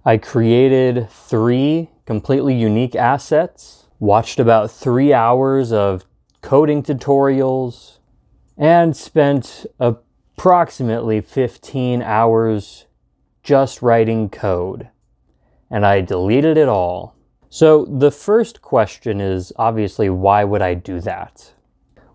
I created 3 completely unique assets, watched about 3 hours of coding tutorials, and spent approximately 15 hours just writing code. And I deleted it all. So the first question is obviously, why would I do that?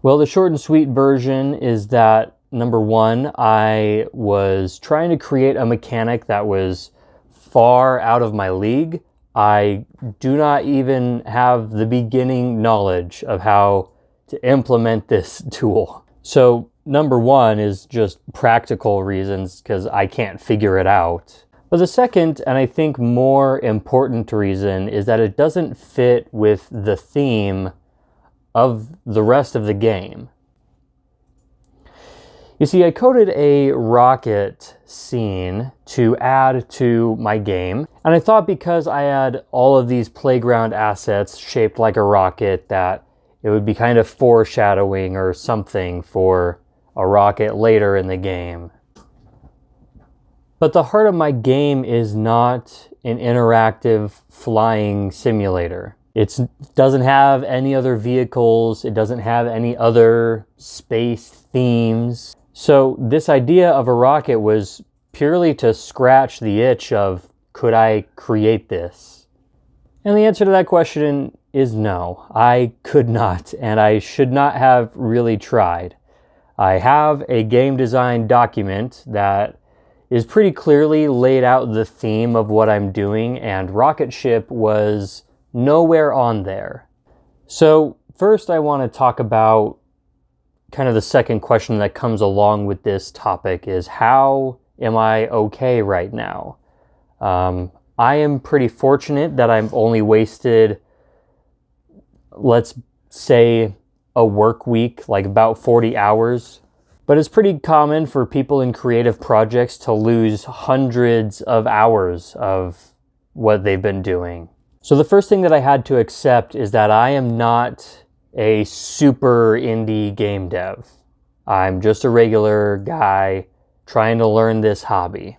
Well, the short and sweet version is that, number one, I was trying to create a mechanic that was far out of my league. I do not even have the beginning knowledge of how to implement this tool. So number one is just practical reasons, because I can't figure it out. But the second, and I think more important reason, is that it doesn't fit with the theme of the rest of the game. You see, I coded a rocket scene to add to my game, and I thought because I had all of these playground assets shaped like a rocket that it would be kind of foreshadowing or something for a rocket later in the game. But the heart of my game is not an interactive flying simulator. It doesn't have any other vehicles. It doesn't have any other space themes. So this idea of a rocket was purely to scratch the itch of, could I create this? And the answer to that question is no, I could not, and I should not have really tried. I have a game design document that is pretty clearly laid out the theme of what I'm doing, and rocket ship was nowhere on there. So first I want to talk about kind of the second question that comes along with this topic is, how am I okay right now? I am pretty fortunate that I've only wasted, let's say, a work week, like about 40 hours. But it's pretty common for people in creative projects to lose hundreds of hours of what they've been doing. So the first thing that I had to accept is that I am not a super indie game dev. I'm just a regular guy trying to learn this hobby.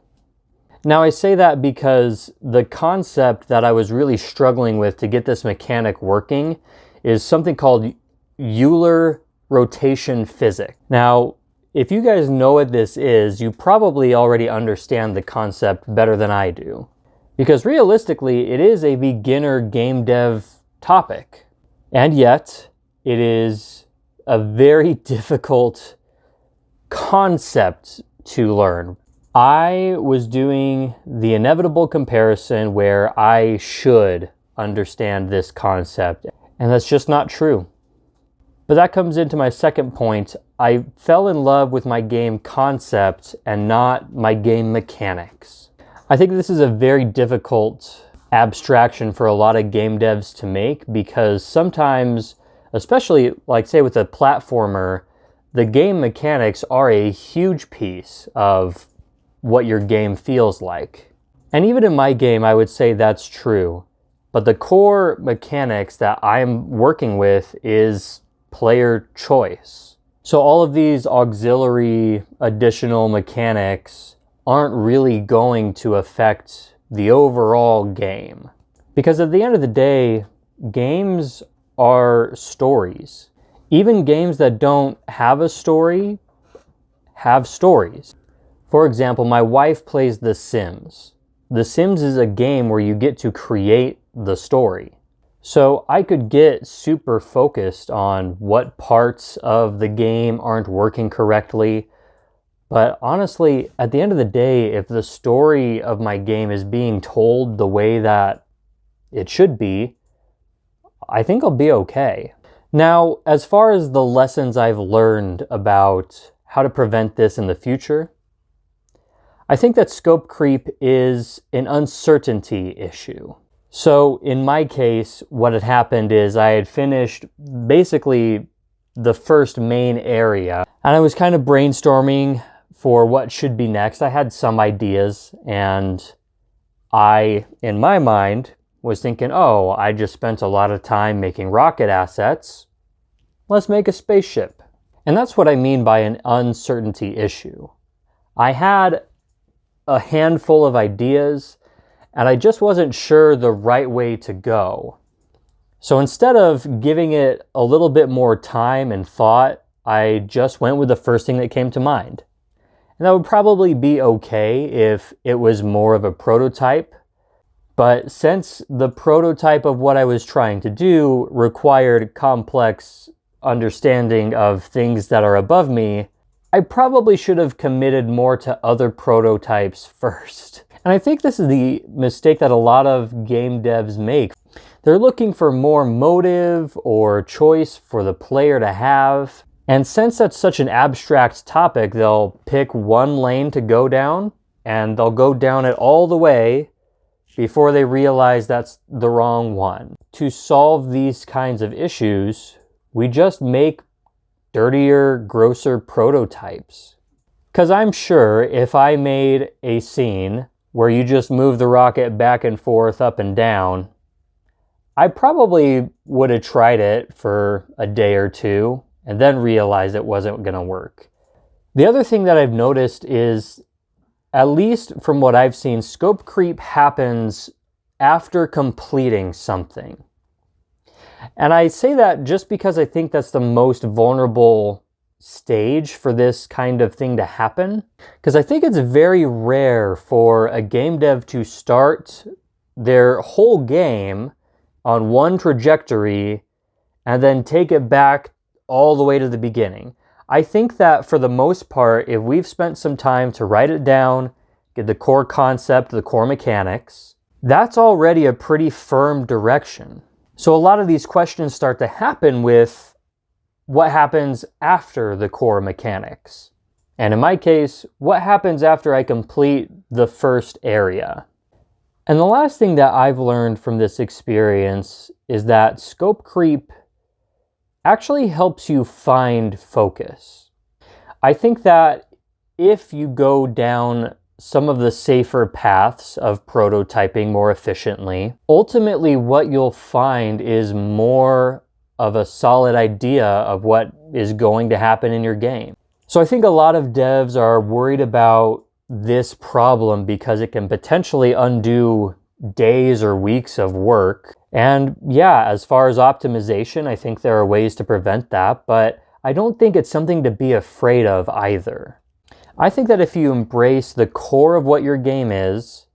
Now I say that because the concept that I was really struggling with to get this mechanic working is something called Euler rotation physics. Now, if you guys know what this is, you probably already understand the concept better than I do. Because realistically, it is a beginner game dev topic. And yet, it is a very difficult concept to learn. I was doing the inevitable comparison where I should understand this concept, and that's just not true. But that comes into my second point. I fell in love with my game concept and not my game mechanics. I think this is a very difficult abstraction for a lot of game devs to make, because sometimes, especially like say with a platformer, the game mechanics are a huge piece of what your game feels like. And even in my game, I would say that's true. But the core mechanics that I'm working with is player choice. So all of these auxiliary additional mechanics aren't really going to affect the overall game. Because at the end of the day, games are stories. Even games that don't have a story have stories. For example, my wife plays The Sims. The Sims is a game where you get to create the story. So I could get super focused on what parts of the game aren't working correctly. But honestly, at the end of the day, if the story of my game is being told the way that it should be, I think I'll be okay. Now, as far as the lessons I've learned about how to prevent this in the future, I think that scope creep is an uncertainty issue. So in my case, what had happened is I had finished basically the first main area, and I was kind of brainstorming for what should be next. I had some ideas, and I, in my mind, was thinking, oh, I just spent a lot of time making rocket assets. Let's make a spaceship. And that's what I mean by an uncertainty issue. I had a handful of ideas, and I just wasn't sure the right way to go. So instead of giving it a little bit more time and thought, I just went with the first thing that came to mind. And that would probably be okay if it was more of a prototype. But since the prototype of what I was trying to do required complex understanding of things that are above me, I probably should have committed more to other prototypes first. And I think this is the mistake that a lot of game devs make. They're looking for more motive or choice for the player to have. And since that's such an abstract topic, they'll pick one lane to go down, and they'll go down it all the way before they realize that's the wrong one. To solve these kinds of issues, we just make dirtier, grosser prototypes. Because I'm sure if I made a scene where you just move the rocket back and forth, up and down, I probably would have tried it for a day or two and then realized it wasn't going to work. The other thing that I've noticed is, at least from what I've seen, scope creep happens after completing something. And I say that just because I think that's the most vulnerable stage for this kind of thing to happen. Because I think it's very rare for a game dev to start their whole game on one trajectory and then take it back all the way to the beginning. I think that for the most part, if we've spent some time to write it down, get the core concept, the core mechanics, that's already a pretty firm direction. So a lot of these questions start to happen with what happens after the core mechanics. And in my case, what happens after I complete the first area? And the last thing that I've learned from this experience is that scope creep actually helps you find focus. I think that if you go down some of the safer paths of prototyping more efficiently, ultimately what you'll find is more of a solid idea of what is going to happen in your game. So I think a lot of devs are worried about this problem because it can potentially undo days or weeks of work. And yeah, as far as optimization, I think there are ways to prevent that, but I don't think it's something to be afraid of either. I think that if you embrace the core of what your game is,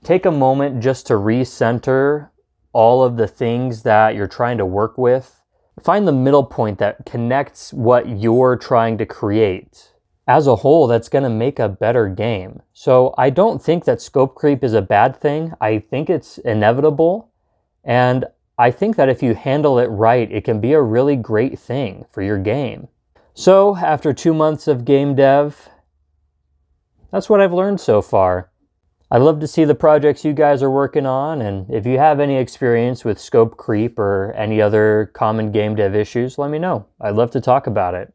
take a moment just to recenter all of the things that you're trying to work with, find the middle point that connects what you're trying to create. As a whole, that's going to make a better game. So I don't think that scope creep is a bad thing. I think it's inevitable. And I think that if you handle it right, it can be a really great thing for your game. So after 2 months of game dev, that's what I've learned so far. I'd love to see the projects you guys are working on, and if you have any experience with scope creep or any other common game dev issues, let me know. I'd love to talk about it.